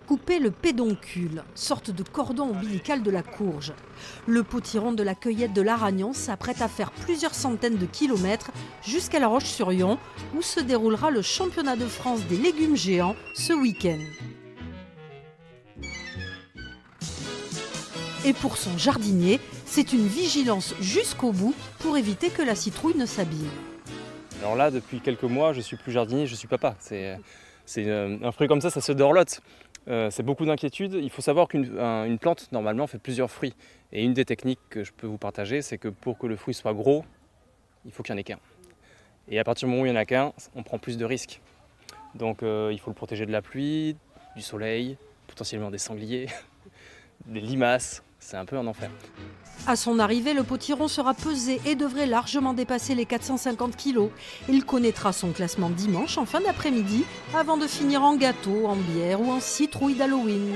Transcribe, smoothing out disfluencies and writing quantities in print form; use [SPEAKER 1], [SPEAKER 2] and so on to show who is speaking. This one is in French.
[SPEAKER 1] Couper le pédoncule, sorte de cordon ombilical de la courge. Le potiron de la cueillette de l'Aragnon s'apprête à faire plusieurs centaines de kilomètres jusqu'à La Roche-sur-Yon, où se déroulera le championnat de France des légumes géants ce week-end. Et pour son jardinier, c'est une vigilance jusqu'au bout pour éviter que la citrouille ne s'abîme.
[SPEAKER 2] Alors là, depuis quelques mois, je suis plus jardinier, je suis papa. Un fruit comme ça se dorlote. C'est beaucoup d'inquiétude. Il faut savoir qu'une plante, normalement, fait plusieurs fruits. Et une des techniques que je peux vous partager, c'est que pour que le fruit soit gros, il faut qu'il n'y en ait qu'un. Et à partir du moment où il n'y en a qu'un, on prend plus de risques. Donc il faut le protéger de la pluie, du soleil, potentiellement des sangliers, des limaces. C'est un peu un enfer.
[SPEAKER 1] À son arrivée, le potiron sera pesé et devrait largement dépasser les 450 kilos. Il connaîtra son classement dimanche en fin d'après-midi avant de finir en gâteau, en bière ou en citrouille d'Halloween.